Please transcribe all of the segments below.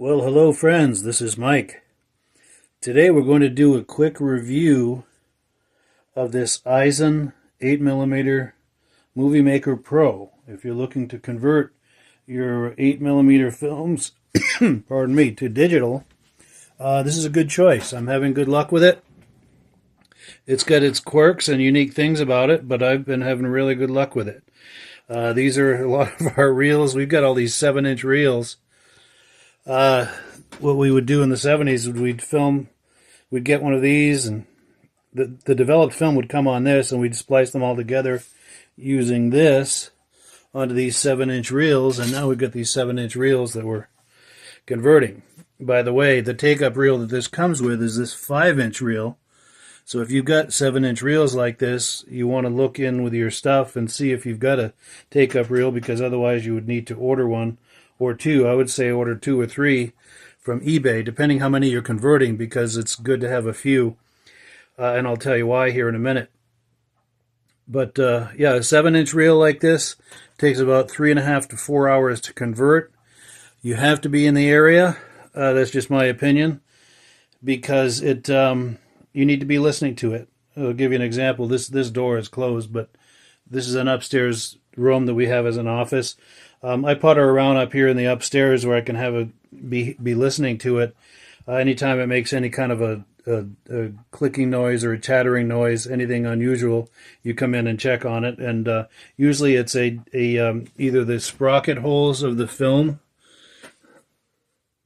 Well, hello friends, this is Mike. Today we're going to do a quick review of this Eyesen 8mm Movie Maker Pro. If you're looking to convert your 8mm films, pardon me, to digital, this is a good choice. I'm having good luck with it. It's got its quirks and unique things about it, but I've been having really good luck with it. These are a lot of our reels. We've got all these 7-inch reels. What we would do in the 70s is we'd get one of these, and the developed film would come on this, and we'd splice them all together using this onto these 7-inch reels, and now we've got these 7-inch reels that we're converting. By the way, the take-up reel that this comes with is this 5-inch reel. So if you've got 7-inch reels like this, you want to look in with your stuff and see if you've got a take-up reel, because otherwise you would need to order one or two. I would say order 2 or 3 from eBay, depending how many you're converting, because it's good to have a few. And I'll tell you why here in a minute. But yeah, a 7-inch reel like this takes about 3.5 to 4 hours to convert. You have to be in the area. That's just my opinion, because you need to be listening to it. I'll give you an example. This door is closed, but this is an upstairs room that we have as an office. I putter around up here in the upstairs where I can be listening to it. Anytime it makes any kind of a clicking noise or a chattering noise, anything unusual, you come in and check on it. And usually it's either the sprocket holes of the film.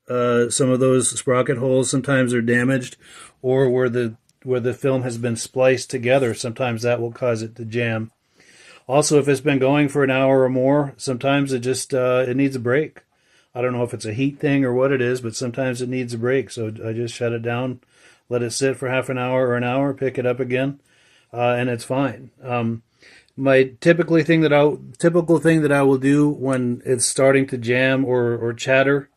Some of those sprocket holes sometimes are damaged, or where the film has been spliced together. Sometimes that will cause it to jam. Also, if it's been going for an hour or more, sometimes it just it needs a break. I don't know if it's a heat thing or what it is, but sometimes it needs a break. So I just shut it down, let it sit for half an hour or an hour, pick it up again, and it's fine. My typical thing that I will do when it's starting to jam or chatter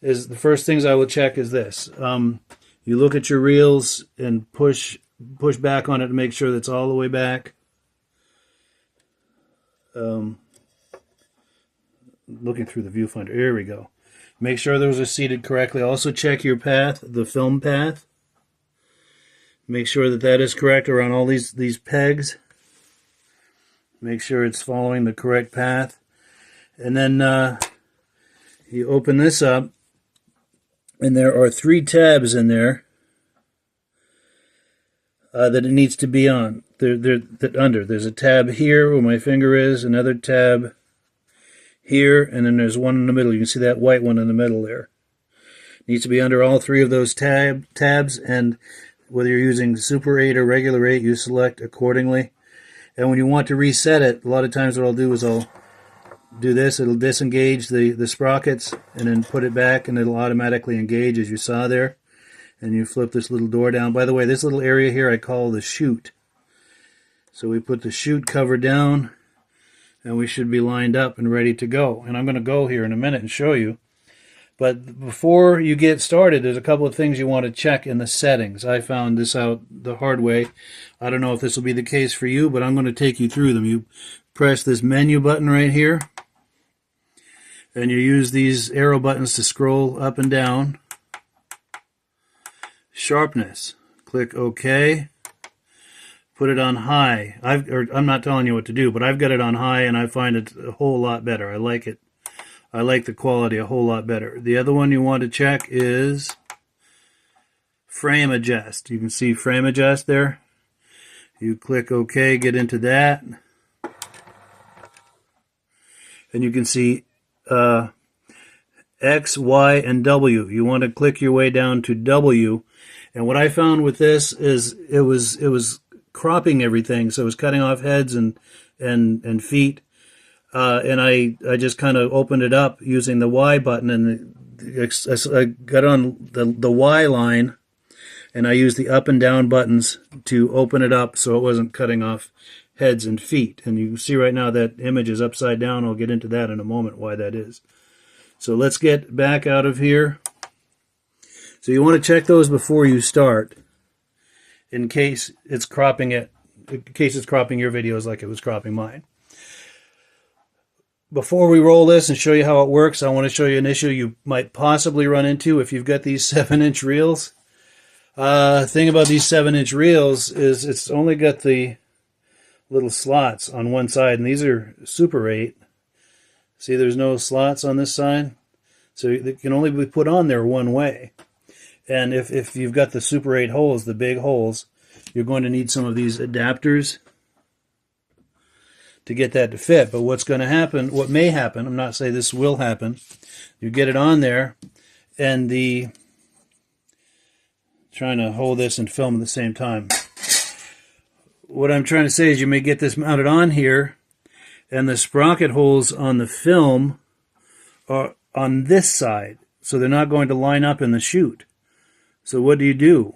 is the first things I will check is this. You look at your reels and push back on it to make sure that's all the way back. Looking through the viewfinder. Here we go. Make sure those are seated correctly. Also check your path, the film path. Make sure that is correct around all these pegs. Make sure it's following the correct path. And then you open this up, and there are 3 tabs in there that it needs to be on. There's a tab here where my finger is, another tab here, and then there's one in the middle. You can see that white one in the middle there. It needs to be under all 3 of those tabs, and whether you're using Super 8 or regular 8, you select accordingly. And when you want to reset it, a lot of times what I'll do is I'll do this. It'll disengage the sprockets and then put it back, and it'll automatically engage, as you saw there. And you flip this little door down. By the way, this little area here I call the chute. So we put the chute cover down, and we should be lined up and ready to go. And I'm going to go here in a minute and show you. But before you get started, there's a couple of things you want to check in the settings. I found this out the hard way. I don't know if this will be the case for you, but I'm going to take you through them. You press this menu button right here, and you use these arrow buttons to scroll up and down. Sharpness. Click OK. Put it on high. I'm not telling you what to do, but I've got it on high, and I find it a whole lot better. I like it. I like the quality a whole lot better. The other one you want to check is frame adjust. You can see frame adjust there. You click OK, get into that. And you can see X, Y, and W. You want to click your way down to W. And what I found with this is it was cropping everything, so it was cutting off heads and feet. And I just kind of opened it up using the Y button, and I got on the Y line, and I used the up and down buttons to open it up so it wasn't cutting off heads and feet. And you can see right now that image is upside down. I'll get into that in a moment, why that is. So let's get back out of here. So you want to check those before you start, in case it's cropping your videos like it was cropping mine. before we roll this and show you how it works, I want to show you an issue you might possibly run into if you've got these 7-inch reels. Thing about these 7-inch reels is it's only got the little slots on one side, and these are Super 8. See, there's no slots on this side, so they can only be put on there one way. And if you've got the Super 8 holes, the big holes, you're going to need some of these adapters to get that to fit. But what's going to happen, what may happen, I'm not saying this will happen, you get it on there, and trying to hold this and film at the same time. What I'm trying to say is you may get this mounted on here, and the sprocket holes on the film are on this side, so they're not going to line up in the chute. So what do?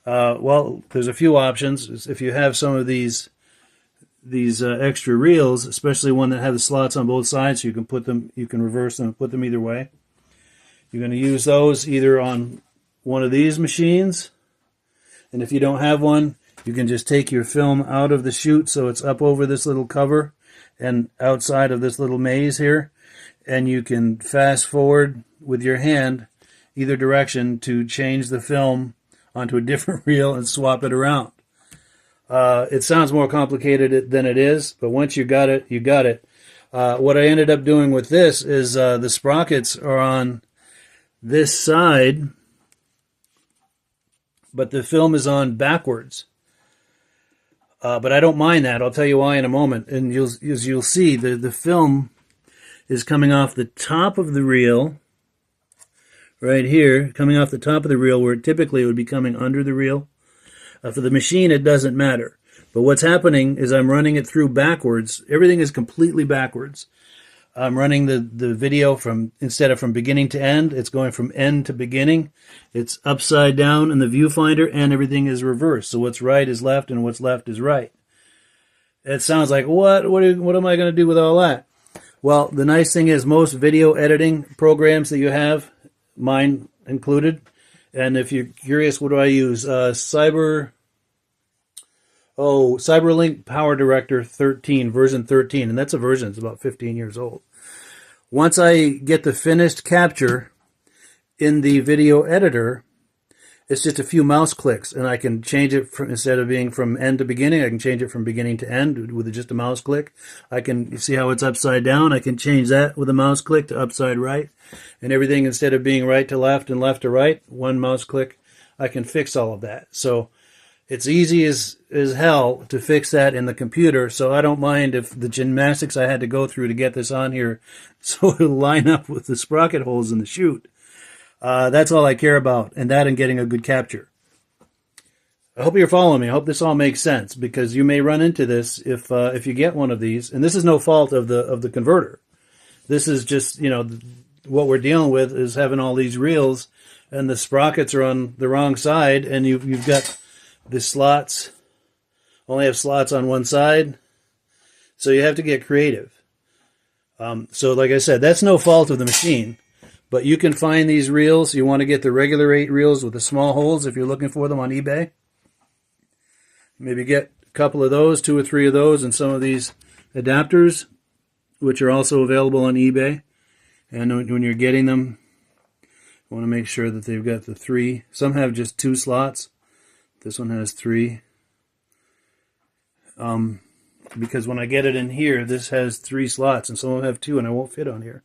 Well, there's a few options. If you have some of these extra reels, especially one that have the slots on both sides, so you can reverse them and put them either way. You're going to use those either on one of these machines, and if you don't have one, you can just take your film out of the chute so it's up over this little cover and outside of this little maze here, and you can fast forward with your hand either direction to change the film onto a different reel and swap it around. It sounds more complicated than it is, but once you got it, you got it. What I ended up doing with this is the sprockets are on this side, but the film is on backwards. But I don't mind that. I'll tell you why in a moment. And you'll see the film is coming off the top of the reel, right here, coming off the top of the reel where typically it would be coming under the reel. For the machine, it doesn't matter. But what's happening is I'm running it through backwards. Everything is completely backwards. I'm running the video instead of from beginning to end, it's going from end to beginning. It's upside down in the viewfinder, and everything is reversed. So what's right is left, and what's left is right. It sounds like, what am I going to do with all that? Well, the nice thing is most video editing programs that you have, mine included, and if you're curious, what do I use? Cyberlink Power Director 13, version 13, and that's a version that's about 15 years old. Once I get the finished capture in the video editor, it's just a few mouse clicks, and I can change it instead of being from end to beginning, I can change it from beginning to end with just a mouse click. You see how it's upside down? I can change that with a mouse click to upside right, and everything, instead of being right to left and left to right, one mouse click, I can fix all of that. So it's easy as hell to fix that in the computer, so I don't mind if the gymnastics I had to go through to get this on here so it'll line up with the sprocket holes in the chute. That's all I care about, and getting a good capture. I hope you're following me. I hope this all makes sense, because you may run into this if you get one of these, and this is no fault of the converter. This is just, what we're dealing with is having all these reels, and the sprockets are on the wrong side, and you've got the slots, only have slots on one side, so you have to get creative. So like I said, that's no fault of the machine, but you can find these reels. You want to get the regular 8 reels with the small holes if you're looking for them on eBay. Maybe get a couple of those, 2 or 3 of those, and some of these adapters, which are also available on eBay. And when you're getting them, you want to make sure that they've got the 3. Some have just 2 slots. This one has 3. Because when I get it in here, this has 3 slots, and some of them have 2, and I won't fit on here.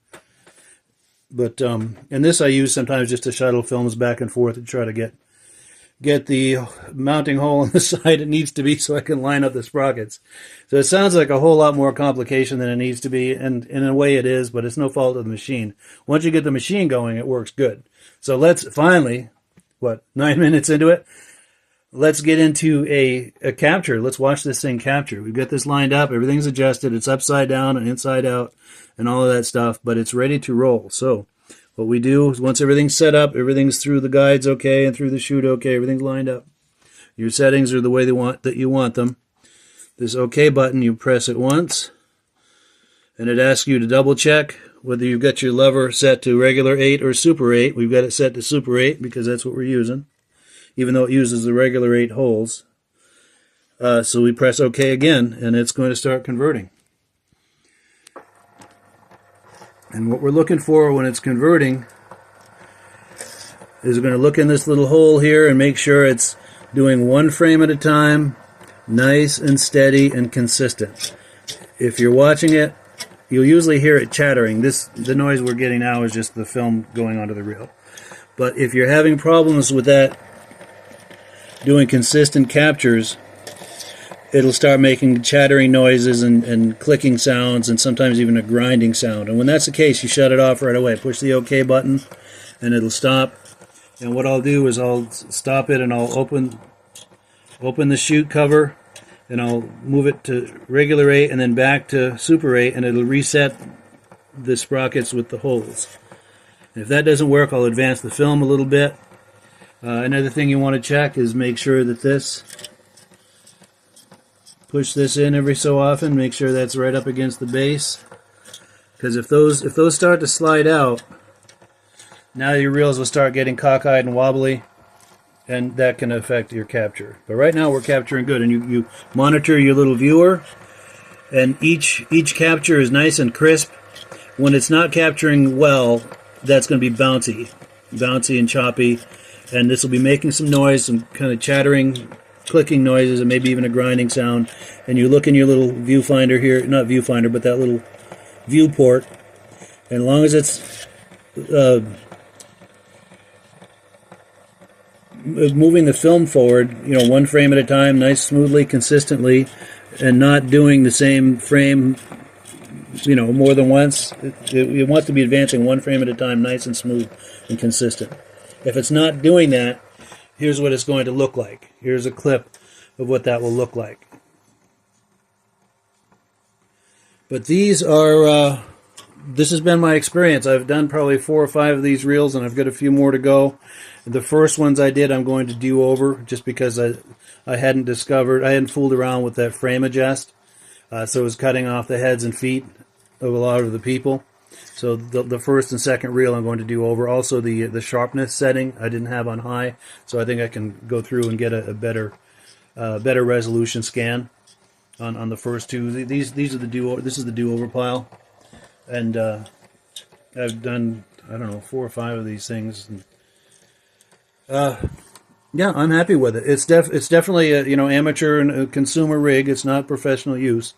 But and this I use sometimes just to shuttle films back and forth and try to get the mounting hole on the side it needs to be so I can line up the sprockets. So it sounds like a whole lot more complication than it needs to be, and in a way it is, but it's no fault of the machine. Once you get the machine going, it works good. So let's finally, 9 minutes into it, let's get into a capture. Let's watch this thing capture. We've got this lined up. Everything's adjusted. It's upside down and inside out and all of that stuff, but it's ready to roll. So what we do is once everything's set up, everything's through the guides okay and through the chute okay, everything's lined up. Your settings are the way that you want them. This OK button, you press it once, and it asks you to double check whether you've got your lever set to regular 8 or Super 8. We've got it set to Super 8 because that's what we're using, even though it uses the regular 8 holes. So we press OK again, and it's going to start converting. And what we're looking for when it's converting is we're going to look in this little hole here and make sure it's doing one frame at a time, nice and steady and consistent. If you're watching it, you'll usually hear it chattering. The noise we're getting now is just the film going onto the reel. But if you're having problems with that, doing consistent captures, it'll start making chattering noises and clicking sounds and sometimes even a grinding sound. And when that's the case, you shut it off right away. Push the OK button and it'll stop. And what I'll do is I'll stop it and I'll open the chute cover and I'll move it to regular 8 and then back to super 8, and it'll reset the sprockets with the holes. And if that doesn't work, I'll advance the film a little bit. Another thing you want to check is make sure that push this in every so often, make sure that's right up against the base, because if those start to slide out, now your reels will start getting cockeyed and wobbly, and that can affect your capture. But right now we're capturing good, and you monitor your little viewer, and each capture is nice and crisp. When it's not capturing well, that's going to be bouncy and choppy, and this will be making some noise, some kind of chattering, clicking noises, and maybe even a grinding sound. And you look in your little viewfinder here, not viewfinder, but that little viewport, and as long as it's moving the film forward, one frame at a time, nice, smoothly, consistently, and not doing the same frame, more than once. It wants to be advancing one frame at a time, nice and smooth and consistent. If it's not doing that, here's what it's going to look like. Here's a clip of what that will look like. But these are, this has been my experience. I've done probably 4 or 5 of these reels, and I've got a few more to go. The first ones I did, I'm going to do over, just because I hadn't fooled around with that frame adjust. So it was cutting off the heads and feet of a lot of the people. So the first and second reel I'm going to do over. Also the sharpness setting I didn't have on high, so I think I can go through and get a better resolution scan on the first 2. These are this is the do-over pile, and I've done, I don't know, 4 or 5 of these things. And, yeah, I'm happy with it. It's definitely a amateur and a consumer rig. It's not professional use,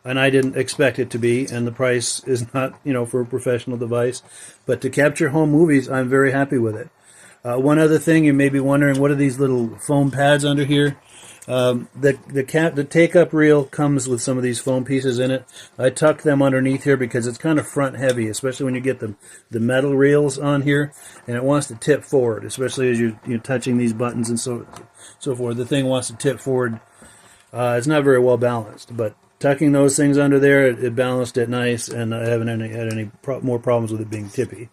and I didn't expect it to be. And the price is not for a professional device, but to capture home movies, I'm very happy with it. One other thing, you may be wondering, what are these little foam pads under here? The take-up reel comes with some of these foam pieces in it. I tuck them underneath here because it's kind of front heavy, especially when you get the metal reels on here, and it wants to tip forward, especially as you're touching these buttons and so forth. The thing wants to tip forward. It's not very well balanced, but tucking those things under there, it balanced it nice, and I haven't had any more problems with it being tippy.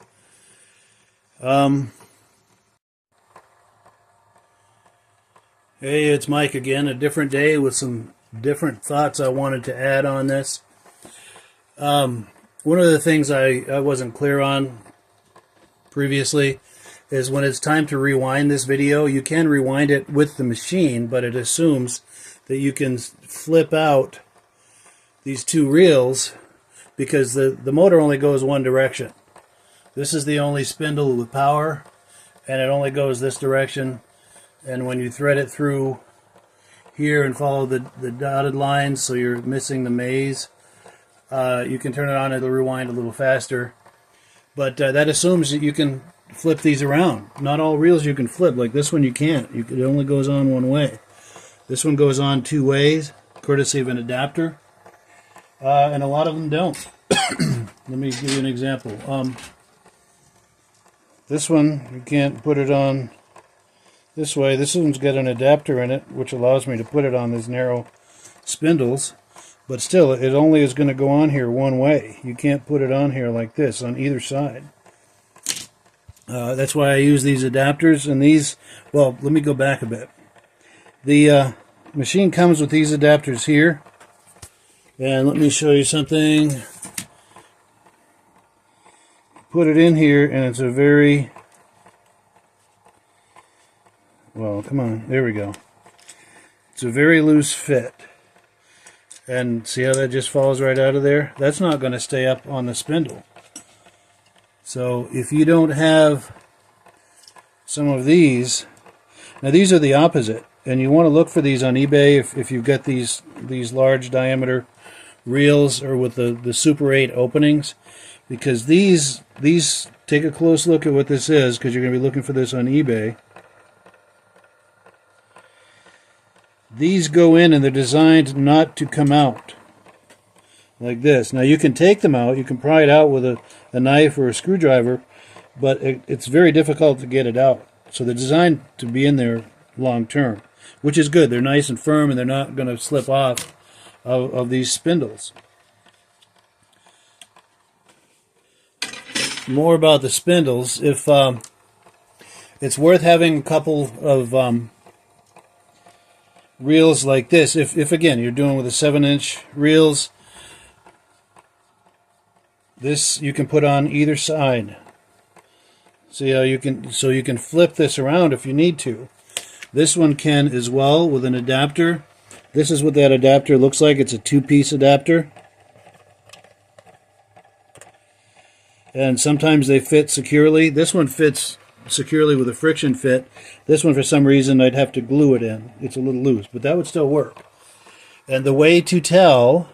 Hey, it's Mike again. A different day with some different thoughts I wanted to add on this. One of the things I wasn't clear on previously is when it's time to rewind this video, you can rewind it with the machine, but it assumes that you can flip out these 2 reels because the motor only goes one direction. This is the only spindle with power, and it only goes this direction. And when you thread it through here and follow the dotted lines so you're missing the maze, you can turn it on, it'll rewind a little faster. But that assumes that you can flip these around. Not all reels you can flip. Like this one you can't. It only goes on one way. This one goes on 2 ways, courtesy of an adapter. And a lot of them don't. Let me give you an example. This one, you can't put it on this way. This one's got an adapter in it, which allows me to put it on these narrow spindles, but still, it only is going to go on here one way. You can't put it on here like this on either side. That's why I use these adapters, and these, well, let me go back a bit. The machine comes with these adapters here, and let me show you something. Put it in here, and it's a very, well, come on, there we go. It's a very loose fit. And see how that just falls right out of there? That's not going to stay up on the spindle. So if you don't have some of these, now these are the opposite, and you want to look for these on eBay if you've got these large diameter reels or with the Super 8 openings, because these take a close look at what this is, because you're going to be looking for this on eBay. These go in and they're designed not to come out like this. Now you can take them out, you can pry it out with a knife or a screwdriver, but it's very difficult to get it out. So they're designed to be in there long term, which is good. They're nice and firm and they're not going to slip off of these spindles. More about the spindles. If it's worth having a couple of reels like this. If again you're doing with a 7-inch reels, this you can put on either side. See how you can flip this around if you need to. This one can as well with an adapter. This is what that adapter looks like. It's a 2-piece adapter. And sometimes they fit securely. This one fits securely with a friction fit. This one, for some reason, I'd have to glue it in. It's a little loose, but that would still work. And the way to tell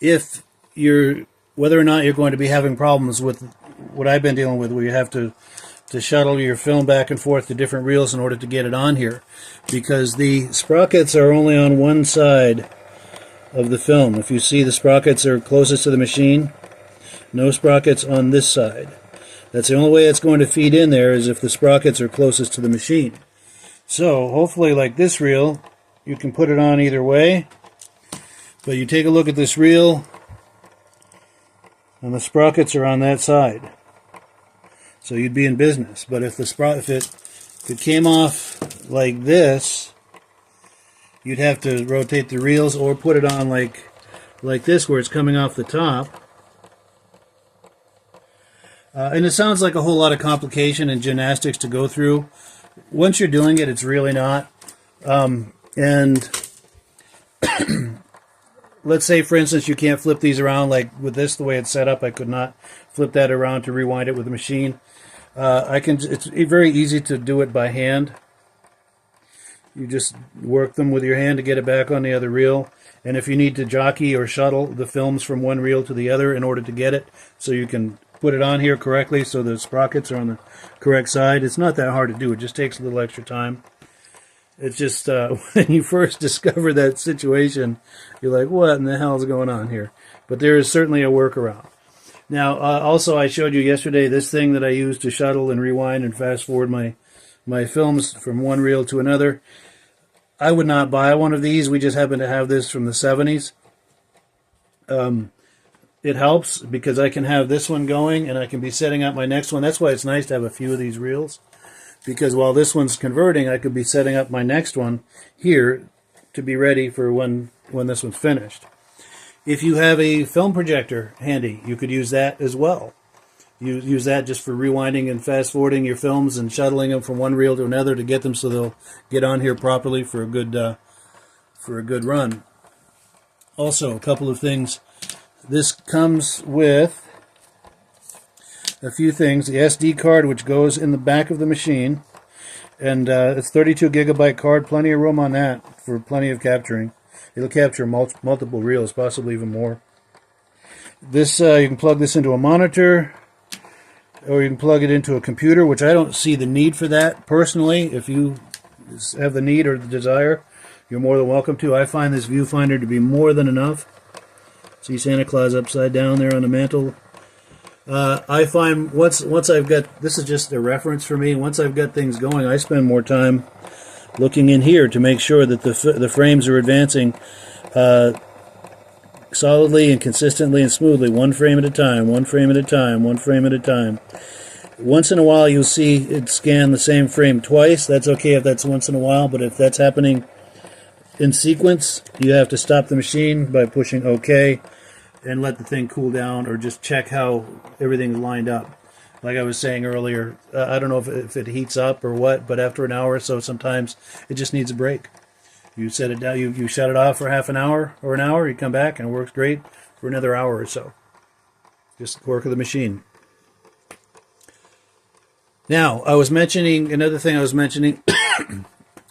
if whether or not you're going to be having problems with what I've been dealing with, where you have to shuttle your film back and forth to different reels in order to get it on here, because the sprockets are only on one side of the film. If you see, the sprockets are closest to the machine. No sprockets on this side. That's the only way it's going to feed in there, is if the sprockets are closest to the machine. So hopefully, like this reel, you can put it on either way. But you take a look at this reel, and the sprockets are on that side. So you'd be in business. But if it came off like this, you'd have to rotate the reels or put it on like this, where it's coming off the top. And it sounds like a whole lot of complication and gymnastics to go through. Once you're doing it, it's really not. And let's say, for instance, you can't flip these around like with this, the way it's set up. I could not flip that around to rewind it with the machine. It's very easy to do it by hand. You just work them with your hand to get it back on the other reel. And if you need to jockey or shuttle the films from one reel to the other in order to get it, so you can put it on here correctly so the sprockets are on the correct side, it's not that hard to do. It just takes a little extra time. It's just when you first discover that situation, you're like, what in the hell is going on here? But there is certainly a workaround. Now, also, I showed you yesterday this thing that I use to shuttle and rewind and fast forward my films from one reel to another. I would not buy one of these. We just happen to have this from the 70s. It helps because I can have this one going and I can be setting up my next one. That's why it's nice to have a few of these reels, because while this one's converting, I could be setting up my next one here to be ready for when this one's finished. If you have a film projector handy, you could use that as well. You use that just for rewinding and fast forwarding your films and shuttling them from one reel to another to get them so they'll get on here properly for a good run. Also, a couple of things. This comes with a few things. The SD card, which goes in the back of the machine, and it's 32 gigabyte card. Plenty of room on that for plenty of capturing. It'll capture multiple reels, possibly even more. This you can plug this into a monitor, or you can plug it into a computer, which I don't see the need for that personally. If you have the need or the desire, you're more than welcome to. I find this viewfinder to be more than enough. See Santa Claus upside down there on the mantle. I find once I've got, this is just a reference for me, once I've got things going, I spend more time looking in here to make sure that the frames are advancing solidly and consistently and smoothly, one frame at a time, one frame at a time, one frame at a time. Once in a while you'll see it scan the same frame twice. That's okay if that's once in a while, but if that's happening in sequence, you have to stop the machine by pushing OK and let the thing cool down, or just check how everything's lined up. Like I was saying earlier, I don't know if it heats up or what, but after an hour or so, sometimes it just needs a break. You set it down, you shut it off for half an hour or an hour, you come back and it works great for another hour or so. Just the quirk of the machine. Now, I was mentioning, another thing I was mentioning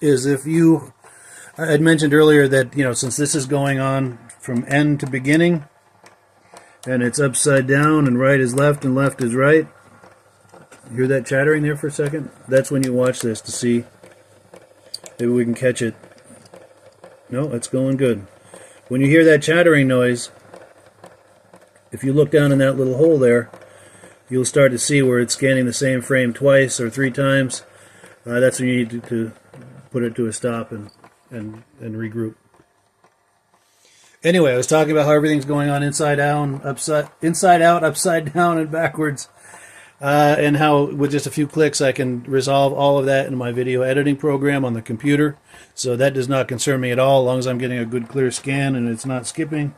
is I had mentioned earlier that, since this is going on from end to beginning, and it's upside down and right is left and left is right. You hear that chattering there for a second? That's when you watch this to see. Maybe we can catch it. No, it's going good. When you hear that chattering noise, if you look down in that little hole there, you'll start to see where it's scanning the same frame twice or 3 times. That's when you need to put it to a stop and regroup. Anyway, I was talking about how everything's going on inside out, upside down, and backwards. And how with just a few clicks I can resolve all of that in my video editing program on the computer. So that does not concern me at all, as long as I'm getting a good clear scan and it's not skipping.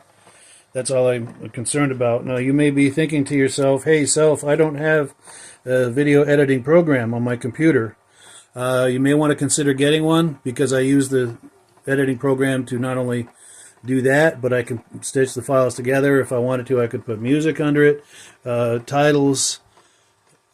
That's all I'm concerned about. Now you may be thinking to yourself, hey self, I don't have a video editing program on my computer. You may want to consider getting one, because I use the editing program to not only do that, but I can stitch the files together. If I wanted to, I could put music under it, titles,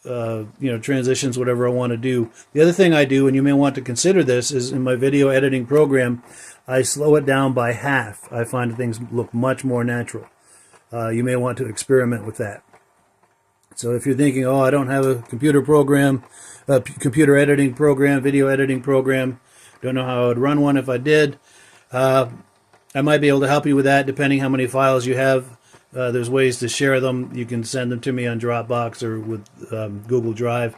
transitions, whatever I want to do. The other thing I do, and you may want to consider this, is in my video editing program, I slow it down by half. I find things look much more natural. You may want to experiment with that. So if you're thinking, oh, I don't have a computer program, a computer editing program, video editing program, don't know how I would run one if I did, I might be able to help you with that, depending how many files you have. There's ways to share them. You can send them to me on Dropbox or with Google Drive.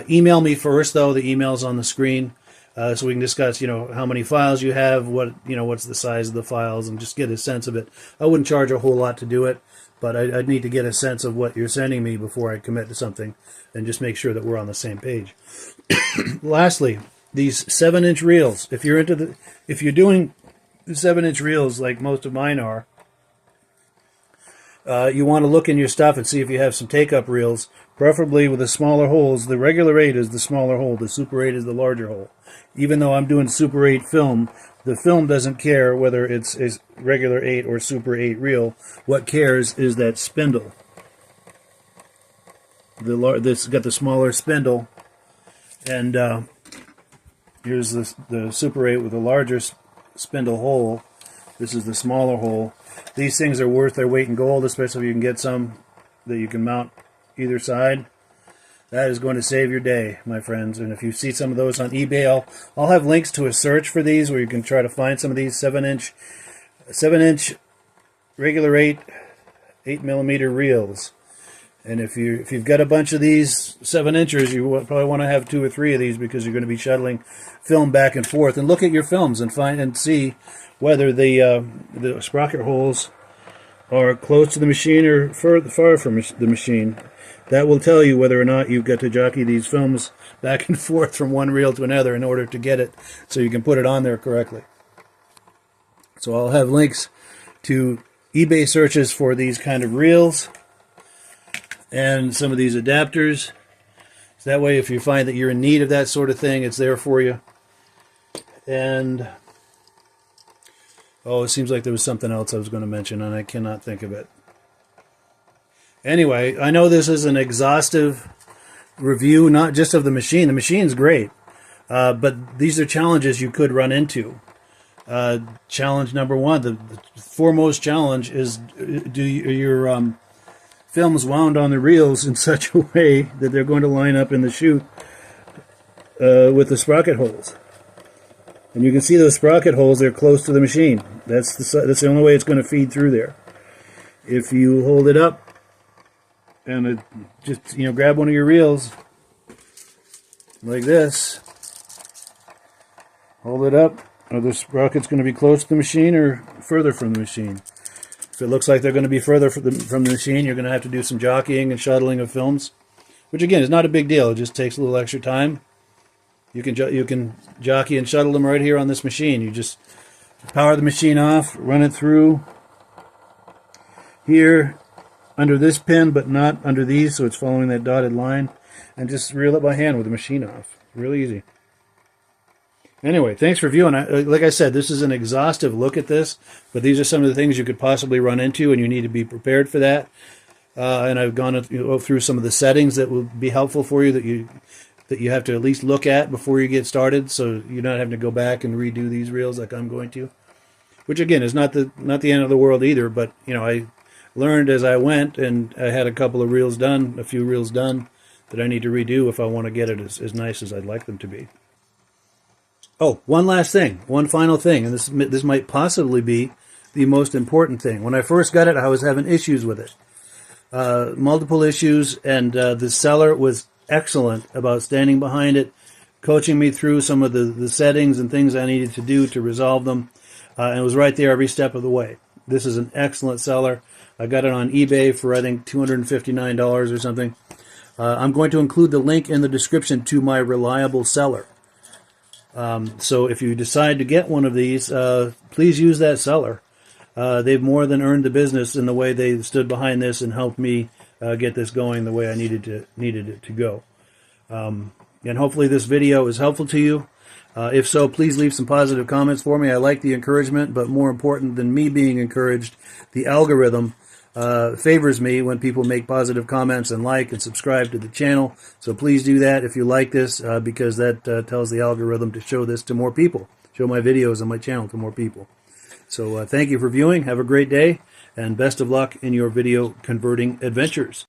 Email me first, though. The email's on the screen, so we can discuss, how many files you have, what's the size of the files, and just get a sense of it. I wouldn't charge a whole lot to do it, but I'd need to get a sense of what you're sending me before I commit to something, and just make sure that we're on the same page. Lastly, these 7-inch reels. If you're doing 7-inch reels like most of mine are, you want to look in your stuff and see if you have some take-up reels, preferably with the smaller holes. The regular 8 is the smaller hole. The Super 8 is the larger hole. Even though I'm doing Super 8 film, the film doesn't care whether it's a regular 8 or Super 8 reel. What cares is that spindle. This got the smaller spindle, and here's the Super 8 with the larger spindle hole. This is the smaller hole. These things are worth their weight in gold, especially if you can get some that you can mount either side. That is going to save your day, my friends. And if you see some of those on eBay, I'll have links to a search for these where you can try to find some of these 7-inch regular 8mm reels. And if you've got a bunch of these 7-inchers, you probably want to have 2 or 3 of these, because you're going to be shuttling film back and forth. And look at your films and see whether the sprocket holes are close to the machine or far from the machine. That will tell you whether or not you've got to jockey these films back and forth from one reel to another in order to get it so you can put it on there correctly. So I'll have links to eBay searches for these kind of reels and some of these adapters. So that way, if you find that you're in need of that sort of thing, it's there for you. And it seems like there was something else I was going to mention, and I cannot think of it. Anyway, I know this is an exhaustive review, not just of the machine. The machine's great, but these are challenges you could run into. Challenge number 1, the foremost challenge is, do your films wound on the reels in such a way that they're going to line up in the chute with the sprocket holes. And you can see those sprocket holes, they're close to the machine. That's the only way it's going to feed through there. If you hold it up and just grab one of your reels like this, hold it up, are the sprockets going to be close to the machine or further from the machine? If it looks like they're going to be further from the machine, you're going to have to do some jockeying and shuttling of films, which again is not a big deal. It just takes a little extra time. You can jockey and shuttle them right here on this machine. You just power the machine off, run it through here under this pin, but not under these, so it's following that dotted line, and just reel it by hand with the machine off. Really easy. Anyway, thanks for viewing. Like I said, this is an exhaustive look at this, but these are some of the things you could possibly run into, and you need to be prepared for that. and I've gone through some of the settings that will be helpful for you that you have to at least look at before you get started, so you're not having to go back and redo these reels like I'm going to. Which again is not the end of the world either, but I learned as I went, and I had a few reels done that I need to redo if I want to get it as nice as I'd like them to be. Oh, one final thing, and this might possibly be the most important thing. When I first got it, I was having issues with it, multiple issues, and the seller was excellent about standing behind it, coaching me through some of the settings and things I needed to do to resolve them, and it was right there every step of the way. This is an excellent seller. I got it on eBay for, I think, $259 or something. I'm going to include the link in the description to my reliable seller. So if you decide to get one of these, please use that seller. They've more than earned the business in the way they stood behind this and helped me get this going the way I needed it to go. And hopefully this video is helpful to you. If so, please leave some positive comments for me. I like the encouragement, but more important than me being encouraged, the algorithm favors me when people make positive comments and like and subscribe to the channel. So please do that if you like this, because that tells the algorithm to show this to more people, show my videos on my channel to more people. So thank you for viewing. Have a great day, and best of luck in your video converting adventures.